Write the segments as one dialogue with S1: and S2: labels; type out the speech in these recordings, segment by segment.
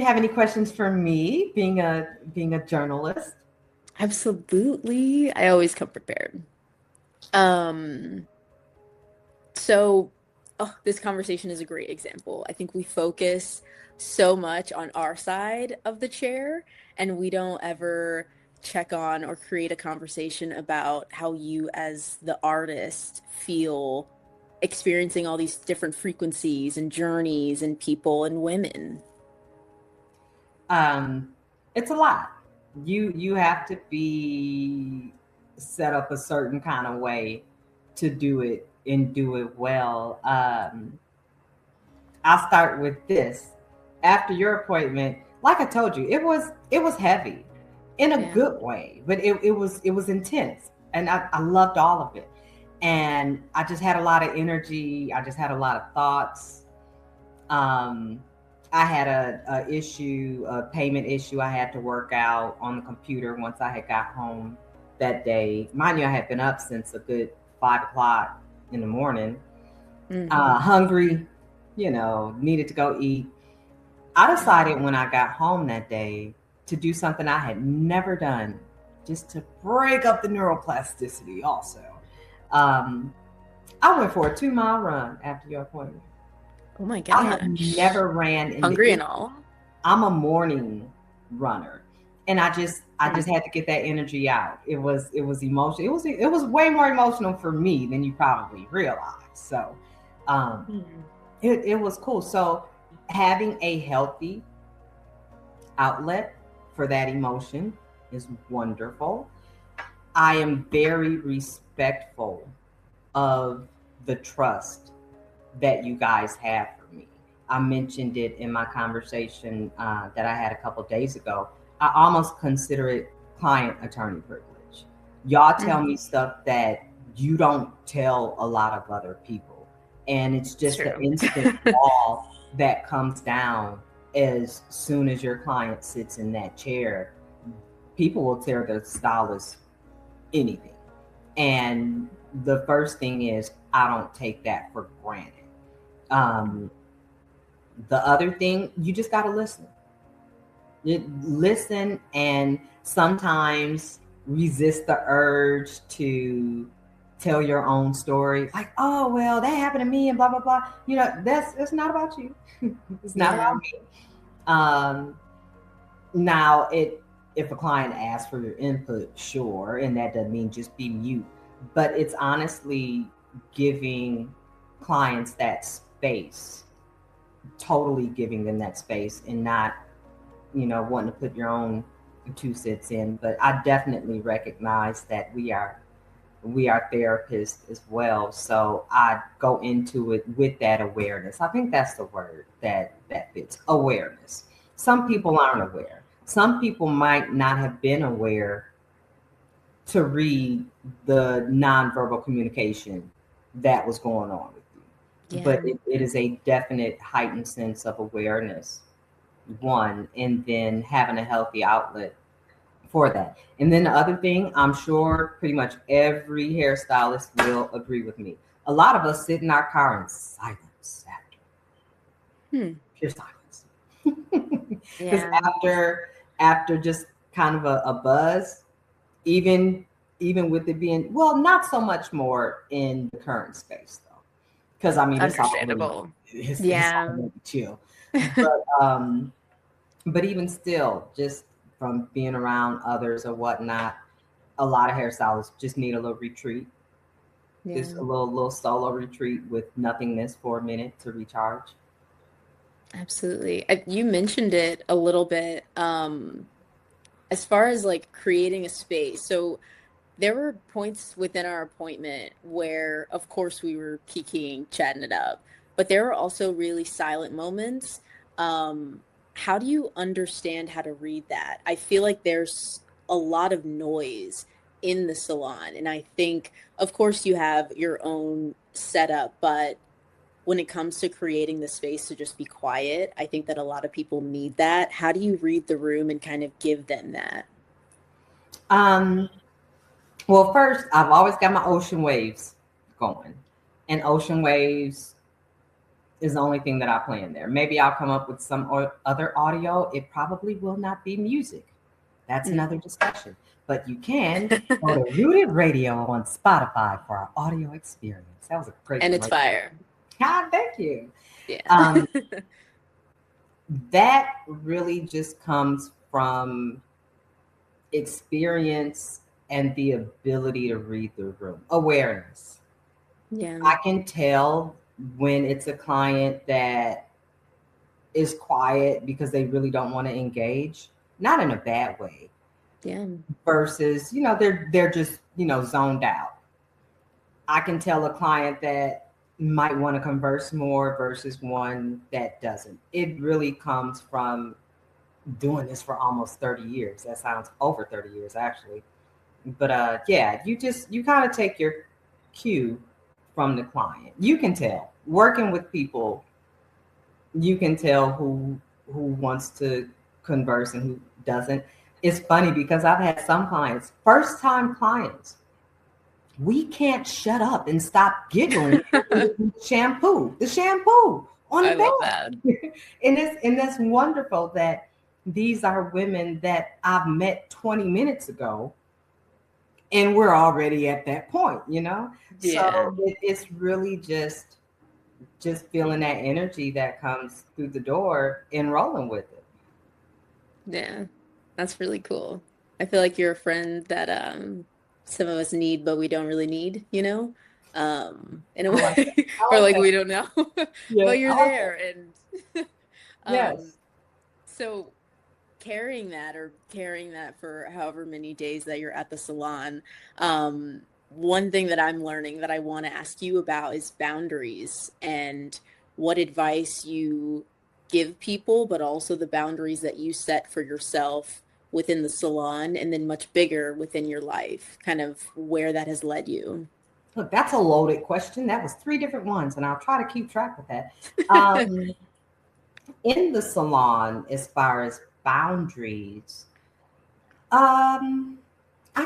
S1: you have any questions for me, being a journalist?
S2: Absolutely. I always come prepared. Um, so this conversation is a great example. I think we focus so much on our side of the chair and we don't ever check on or create a conversation about how you as the artist feel experiencing all these different frequencies and journeys and people and women.
S1: Um, it's a lot. You have to be set up a certain kind of way to do it and do it well. I'll start with this. After your appointment, like I told you, it was heavy in a
S2: Yeah.
S1: good way, but it was intense, and I loved all of it. And I just had a lot of energy. I just had a lot of thoughts. Um, I had a payment issue I had to work out on the computer once I had got home that day. Mind you, I had been up since a good 5 o'clock in the morning,
S2: Hmm.
S1: hungry, needed to go eat. I decided when I got home that day to do something I had never done, just to break up the neuroplasticity also. Um, I went for a 2 mile run after your appointment.
S2: Oh my
S1: I have
S2: gosh.
S1: never ran in the
S2: Hungry and all.
S1: I'm a morning runner. And I just
S2: Mm.
S1: had to get that energy out. It was emotional. It was way more emotional for me than you probably realize. So um
S2: Mm.
S1: it was cool. So having a healthy outlet for that emotion is wonderful. I am very respectful of the trust that you guys have for me. I mentioned it in my conversation that I had a couple days ago. I almost consider it client attorney privilege. Y'all tell me
S2: Mhm.
S1: stuff that you don't tell a lot of other people. And it's
S2: It's
S1: just the
S2: true.
S1: instant wall that comes down as soon as your client sits in that chair. People will tell the stylist anything. And the first thing is, I don't take that for granted. Um, the other thing, you just got to listen. Listen and sometimes resist the urge to tell your own story. Like, oh, well, that happened to me and blah, blah, blah. It's not about you. It's not
S2: Yeah.
S1: about me. Um, Now, if a client asks for your input, sure, and that doesn't mean just be mute, but it's honestly giving clients that space, totally giving them that space, and not wanting to put your own 2 cents in. But I definitely recognize that we are therapists as well, so I go into it with that awareness. I think that's the word that fits, awareness. Some people aren't aware. Some people might not have been aware to read the nonverbal communication that was going on with you, but
S2: Yeah.
S1: it is a definite heightened sense of awareness, one, and then having a healthy outlet for that. And then the other thing, I'm sure pretty much every hairstylist will agree with me. A lot of us sit in our car in silence after,
S2: Hmm.
S1: pure silence. Because
S2: Yeah.
S1: after just kind of a buzz, even even with it being, well, not so much more in the current space though. Because I mean
S2: Understandable.
S1: it's all
S2: Yeah.
S1: really chill. But even still, just from being around others or whatnot, a lot of hairstylists just need a little retreat, just a
S2: Yeah.
S1: little solo retreat with nothingness for a minute to recharge.
S2: Absolutely. You mentioned it a little bit, as far as like creating a space. So there were points within our appointment where, of course, we were kikiing, chatting it up, but there were also really silent moments. Um, how do you understand how to read that? I feel like there's a lot of noise in the salon, and I think, of course, you have your own setup, but when it comes to creating the space to just be quiet, I think that a lot of people need that. How do you read the room and kind of give them that?
S1: Um, well, first, I've always got my ocean waves going, and ocean waves is the only thing that I play in there. Maybe I'll come up with some other audio. It probably will not be music. That's another discussion. But you can go to Rooted Radio on Spotify for our audio experience. That was a great
S2: And it's fire.
S1: Ah, thank you.
S2: Yeah.
S1: That really just comes from experience and the ability to read the room. Awareness.
S2: Yeah.
S1: I can tell when it's a client that is quiet because they really don't want to engage, not in a bad way.
S2: Yeah.
S1: Versus, they're just, zoned out. I can tell a client that might want to converse more versus one that doesn't. It really comes from doing this for almost 30 years. That sounds over 30 years actually. But yeah, you kind of take your cue from the client. You can tell working with people, you can tell who wants to converse and who doesn't. It's funny because I've had some clients, first time clients, we can't shut up and stop giggling. The shampoo on the bed. And that's wonderful that these are women that I've met 20 minutes ago and we're already at that point, Yeah. So it's really just feeling that energy that comes through the door and rolling with it.
S2: Yeah, that's really cool. I feel like you're a friend that some of us need, but we don't really need, in a way, or like we don't know,
S1: Yeah,
S2: but you're there. And
S1: yes.
S2: So carrying that for however many days that you're at the salon, one thing that I'm learning that I want to ask you about is boundaries and what advice you give people, but also the boundaries that you set for yourself within the salon and then much bigger within your life, kind of where that has led you.
S1: Look, that's a loaded question. That was 3 different ones, and I'll try to keep track of that. In the salon, as far as boundaries, I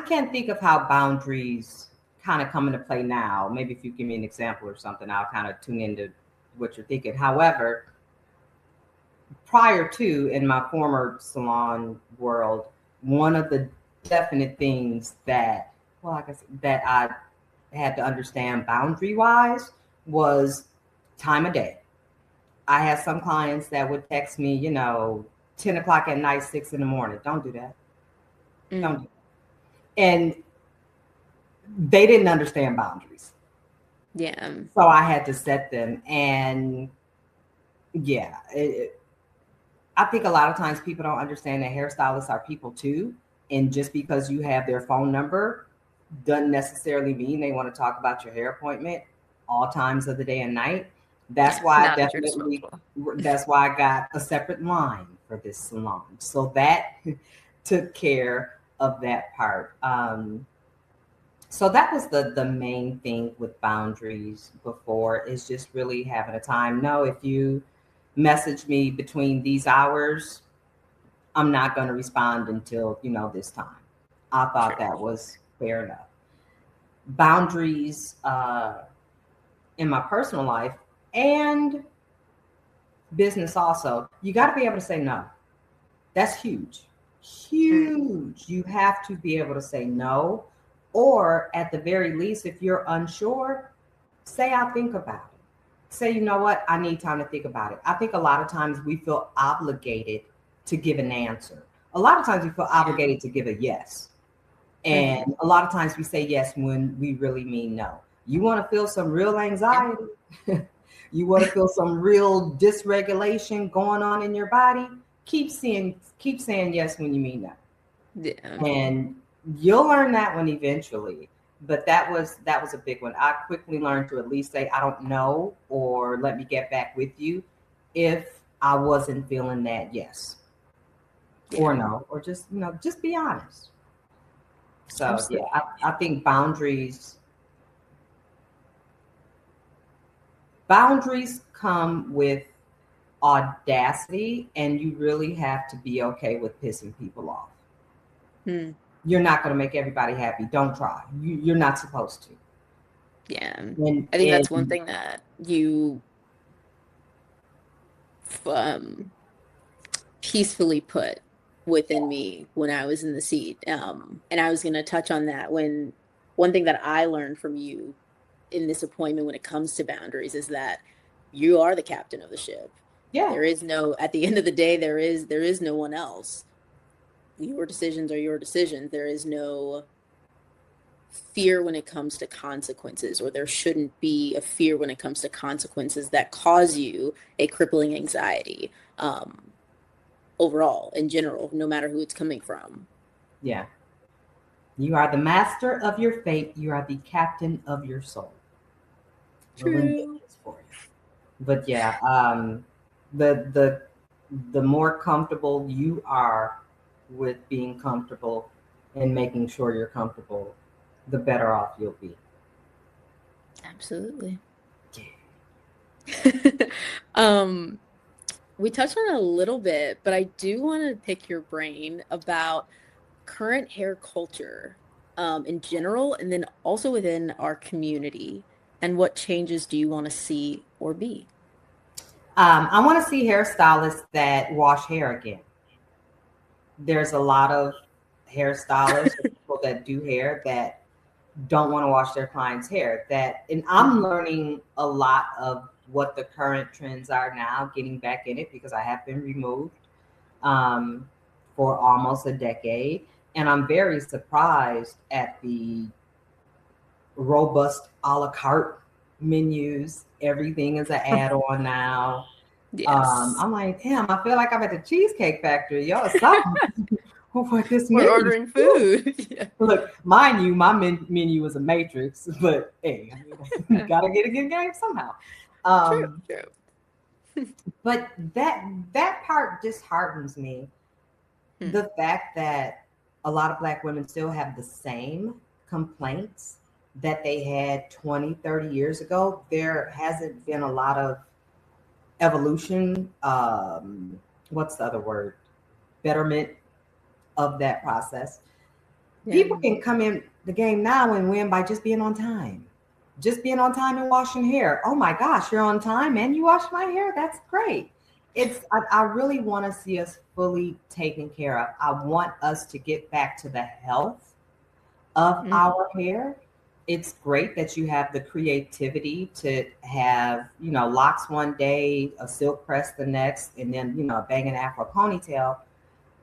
S1: can't think of how boundaries kind of come into play now. Maybe if you give me an example or something, I'll kind of tune into what you're thinking. However, prior to, in my former salon world, one of the definite things that, well, like I said, that I had to understand boundary wise was time of day. I had some clients that would text me, 10 o'clock at night, 6 in the morning. Don't do that. Don't do that. And they didn't understand boundaries.
S2: Yeah.
S1: So I had to set them. And yeah, I think a lot of times people don't understand that hairstylists are people too. And just because you have their phone number doesn't necessarily mean they want to talk about your hair appointment all times of the day and night. That's why that's why I got a separate line for this salon. So that took care of that part. So that was the main thing with boundaries before, is just really having a time. No, if you message me between these hours, I'm not going to respond until, this time. I thought that was fair enough. Boundaries in my personal life and business also, you got to be able to say no. That's huge. Huge. You have to be able to say no, or at the very least, if you're unsure, say I'll think about it. Say, you know what, I need time to think about it. I think a lot of times we feel obligated to give an answer. A lot of times we feel obligated to give a yes. And a lot of times we say yes when we really mean no. You want to feel some real anxiety? You want to feel some real dysregulation going on in your body? Keep saying yes when you mean no.
S2: Yeah.
S1: And you'll learn that one eventually. But that was a big one. I quickly learned to at least say I don't know, or let me get back with you if I wasn't feeling that yes or no, or just just be honest. So absolutely. Yeah, I think boundaries come with audacity, and you really have to be okay with pissing people off. You're not going to make everybody happy. Don't try. You're not supposed to.
S2: Yeah. I think that's one thing that you um, peacefully put within me when I was in the seat. And I was going to touch on that when one thing that I learned from you in this appointment when it comes to boundaries is that you are the captain of the ship.
S1: Yeah.
S2: There is no, at the end of the day, there is no one else. Your decisions are your decisions. There is no fear when it comes to consequences, or there shouldn't be a fear when it comes to consequences that cause you a crippling anxiety. Overall, in general, no matter who it's coming from.
S1: Yeah. You are the master of your fate. You are the captain of your soul.
S2: True.
S1: For you. But yeah, the the the more comfortable you are with being comfortable and making sure you're comfortable, the better off you'll be.
S2: Absolutely.
S1: Yeah.
S2: We touched on it a little bit, but I do want to pick your brain about current hair culture, in general, and then also within our community. And what changes do you want to see or be?
S1: I want to see hairstylists that wash hair again. There's a lot of hairstylists, people that do hair that don't want to wash their clients' hair. And I'm learning a lot of what the current trends are now, getting back in it because I have been removed um, for almost a decade. And I'm very surprised at the robust a la carte menus. Everything is an add-on now.
S2: Yes.
S1: I'm like, damn, I feel like I'm at the Cheesecake Factory. Yo, something. What this
S2: We're
S1: menu?
S2: ordering food. Yeah.
S1: Look, mind you, my menu is a matrix, but hey, I mean, gotta get a good game somehow.
S2: True,
S1: Um,
S2: true.
S1: but that part disheartens me.
S2: Hmm.
S1: The fact that a lot of Black women still have the same complaints that they had 20, 30 years ago. There hasn't been a lot of evolution. What's the other word? Betterment of that process.
S2: Yeah.
S1: People can come in the game now and win by just being on time. Just being on time and washing hair. Oh my gosh, you're on time and you wash my hair. That's great. I really want to see us fully taken care of. I want us to get back to the health of our hair. It's great that you have the creativity to have, locks one day, a silk press the next, and then, a banging afro ponytail.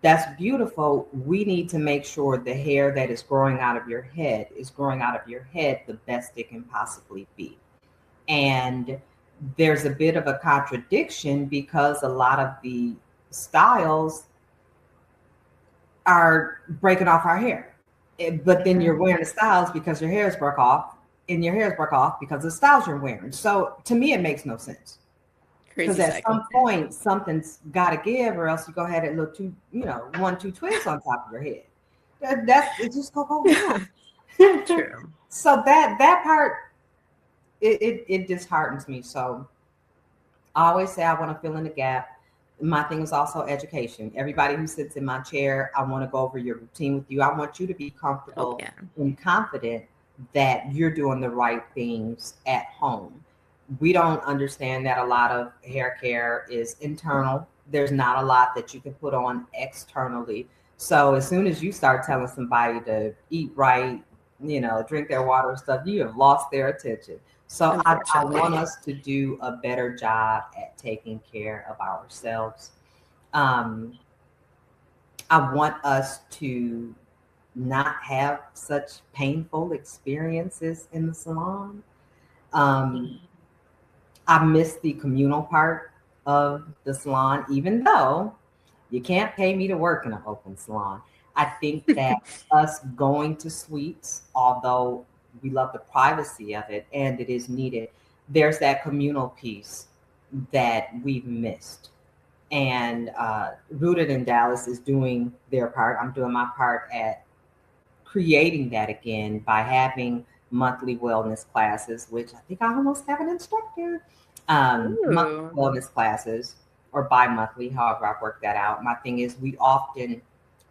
S1: That's beautiful. We need to make sure the hair that is growing out of your head is growing out of your head the best it can possibly be. And there's a bit of a contradiction because a lot of the styles are breaking off our hair. But then you're wearing the styles because your hair is broke off, and your hair is broke off because of the styles you're wearing. So to me, it makes no sense. Because
S2: Crazy
S1: at
S2: cycle.
S1: some point, something's got to give, or else you go ahead and look two, 1, 2 twists on top of your head. That's it. Just go wrong.
S2: True.
S1: So that part, it disheartens me. So I always say I want to fill in the gap. My thing is also education. Everybody who sits in my chair, I want to go over your routine with you. I want you to be comfortable and confident that you're doing the right things at home. We don't understand that a lot of hair care is internal. There's not a lot that you can put on externally. So as soon as you start telling somebody to eat right, drink their water and stuff, you have lost their attention. So I want us to do a better job at taking care of ourselves. Um, I want us to not have such painful experiences in the salon. I miss the communal part of the salon, even though you can't pay me to work in an open salon. I think that us going to suites, although we love the privacy of it and it is needed, there's that communal piece that we've missed. And Rooted in Dallas is doing their part. I'm doing my part at creating that again by having monthly wellness classes, which I think I almost have an instructor. Monthly wellness classes or bi-monthly, however I work that out. My thing is we often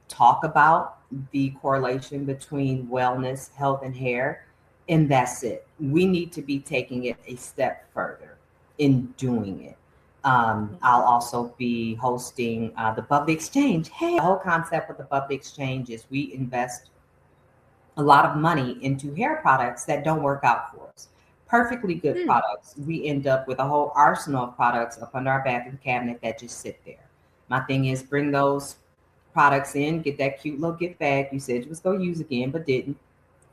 S1: talk about the correlation between wellness, health, and hair, and that's it. We need to be taking it a step further in doing it. I'll also be hosting the Bubbly Exchange. Hey, the whole concept of the Bubbly Exchange is we invest a lot of money into hair products that don't work out for us. Perfectly good products. We end up with a whole arsenal of products up under our bathroom cabinet that just sit there. My thing is bring those products in, get that cute little gift bag you said you was going to use again, but didn't.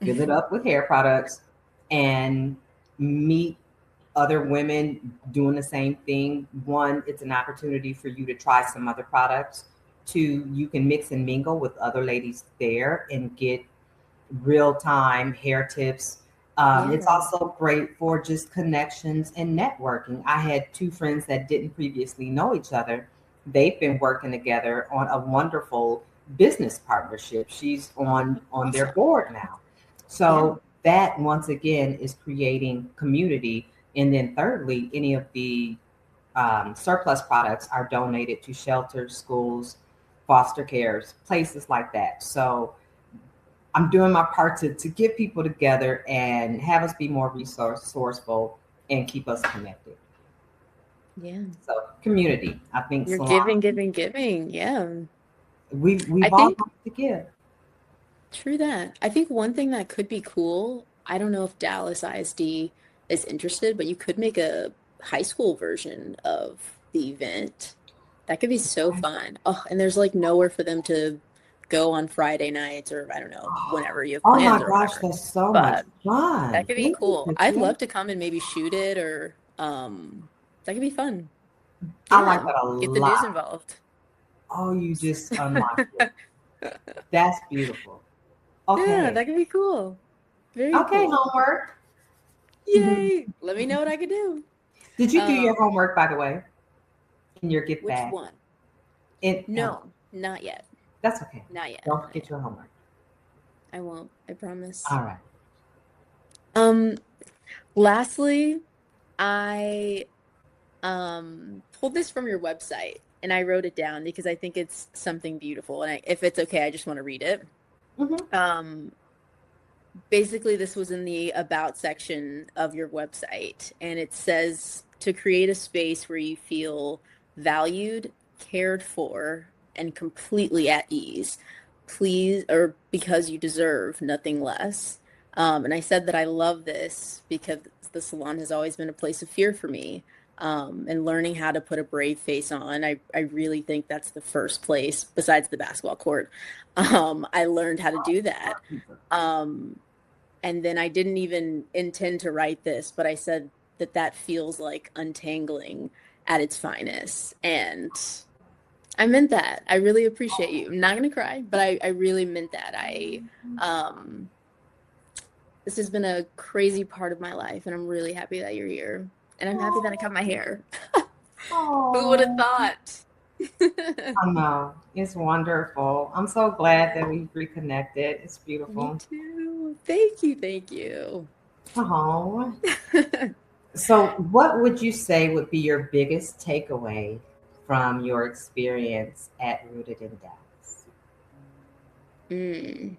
S1: Fill it up with hair products and meet other women doing the same thing. One, it's an opportunity for you to try some other products. Two, you can mix and mingle with other ladies there and get real time hair tips. It's also great for just connections and networking. I had two friends that didn't previously know each other. They've been working together on a wonderful business partnership. She's on their board now. So that once again is creating community. And then thirdly, any of the surplus products are donated to shelters, schools, foster cares, places like that. So I'm doing my part to get people together and have us be more resourceful and keep us connected.
S2: Yeah.
S1: So community, I think
S2: You're
S1: salon,
S2: giving. Yeah.
S1: we've
S2: I
S1: all
S2: think
S1: got to give.
S2: true that. I think one thing that could be cool, I don't know if Dallas ISD is interested, but you could make a high school version of the event. That could be so fun. Oh, and there's like nowhere for them to go on Friday nights or I don't know, whenever you have
S1: Oh my
S2: plans or
S1: gosh,
S2: whatever.
S1: that's so much
S2: But that
S1: fun.
S2: could be
S1: Thank you,
S2: cool. I'd
S1: Krizia.
S2: love to come and maybe shoot it or that could be fun.
S1: I like
S2: Yeah.
S1: that a
S2: Get the news
S1: lot.
S2: involved.
S1: Oh, you just unlocked it. That's beautiful.
S2: Yeah,
S1: Okay.
S2: that could be cool. Very
S1: Okay,
S2: cool.
S1: homework.
S2: Yay! Let me know what I could do.
S1: Did you do your
S2: Um,
S1: homework, by the way, in your gift
S2: which
S1: bag?
S2: one?
S1: It
S2: No, not yet.
S1: That's okay.
S2: Not yet.
S1: Don't
S2: Not
S1: forget
S2: yet.
S1: your homework.
S2: I won't. I promise.
S1: All right.
S2: Um, lastly, I pulled this from your website and I wrote it down because I think it's something beautiful. And if it's okay, I just want to read it.
S1: Mm-hmm.
S2: Basically, this was in the about section of your website, and it says to create a space where you feel valued, cared for, and completely at ease. Please, or because you deserve nothing less. And I said that I love this because the salon has always been a place of fear for me. And learning how to put a brave face on, I really think that's the first place, besides the basketball court. I learned how to do that. And then I didn't even intend to write this, but I said that that feels like untangling at its finest. And I meant that. I really appreciate you. I'm not gonna cry, but I really meant that. Um this has been a crazy part of my life, and I'm really happy that you're here. And I'm happy that I cut my hair. Who would have
S1: Oh,
S2: thought?
S1: I know. It's wonderful. I'm so glad that we reconnected. It's
S2: Me
S1: beautiful.
S2: too. Thank you, thank you.
S1: Oh. So, what would you say would be your biggest takeaway from your experience at Rooted in Dallas?
S2: Mm.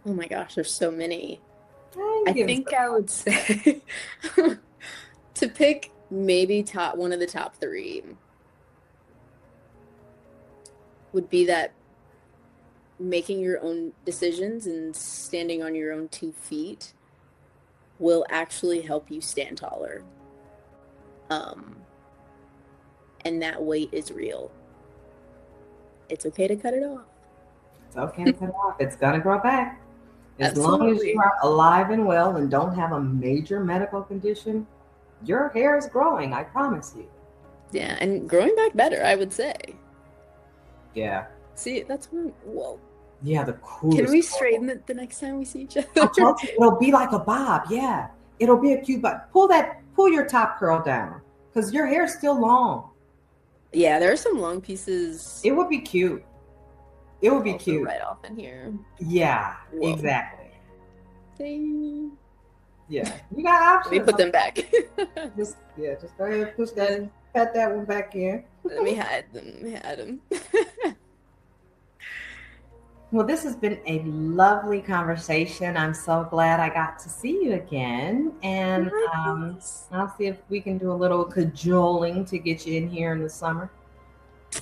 S2: Oh my gosh, there's so many.
S1: You
S2: I
S1: give us
S2: think
S1: the
S2: I would say to pick maybe top one of the top three would be that making your own decisions and standing on your own 2 feet will actually help you stand taller. Um, and that weight is real. It's okay to cut it off.
S1: It's okay to cut it off. It's gonna grow back. As long as you
S2: Absolutely.
S1: are alive and well and don't have a major medical condition, your hair is growing, I promise you.
S2: Yeah, and growing back better, I would say.
S1: Yeah.
S2: See, that's one. Whoa.
S1: Yeah, the
S2: Can
S1: coolest
S2: we
S1: color.
S2: straighten it the next time we see each
S1: I
S2: other?
S1: told you it'll be like a bob. Yeah. It'll be a cute bob. Pull your top curl down. Because your hair's still long.
S2: Yeah, there are some long pieces
S1: It would be cute. It would be
S2: also
S1: cute.
S2: right off in here.
S1: Yeah,
S2: Whoa.
S1: exactly.
S2: Dang.
S1: Yeah. You got
S2: Let me
S1: options.
S2: put them back.
S1: Just go ahead and push that, pat that one back in.
S2: Let me hide them. Let me hide them.
S1: Well, this has been a lovely conversation. I'm so glad I got to see you again. And
S2: Likewise.
S1: I'll see if we can do a little cajoling to get you in here in the summer.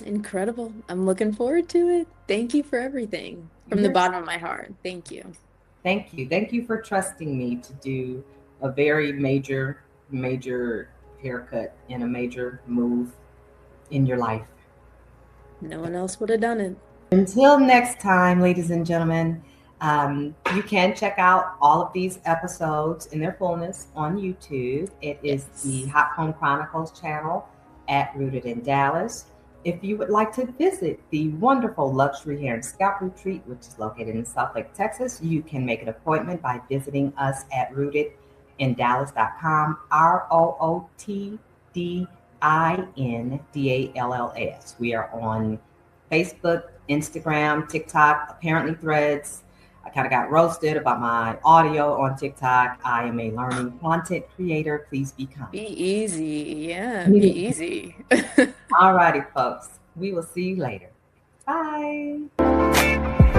S2: Incredible. I'm looking forward to it. Thank you for everything from the
S1: You're,
S2: bottom of my heart. Thank you.
S1: thank you. Thank you for trusting me to do a very major haircut and a major move in your life.
S2: No one else would have done it.
S1: Until next time, ladies and gentlemen, you can check out all of these episodes in their fullness on YouTube. It is the
S2: Yes.
S1: Hot Home Chronicles channel at Rooted in Dallas. If you would like to visit the wonderful luxury hair and scalp retreat, which is located in Southlake, Texas, you can make an appointment by visiting us at rootedindallas.com, ROOTDINDALLS. We are on Facebook, Instagram, TikTok, apparently Threads. I kind of got roasted about my audio on TikTok. I am a learning content creator. Please be kind.
S2: Be easy. Yeah, be easy.
S1: All righty, folks. We will see you later. Bye.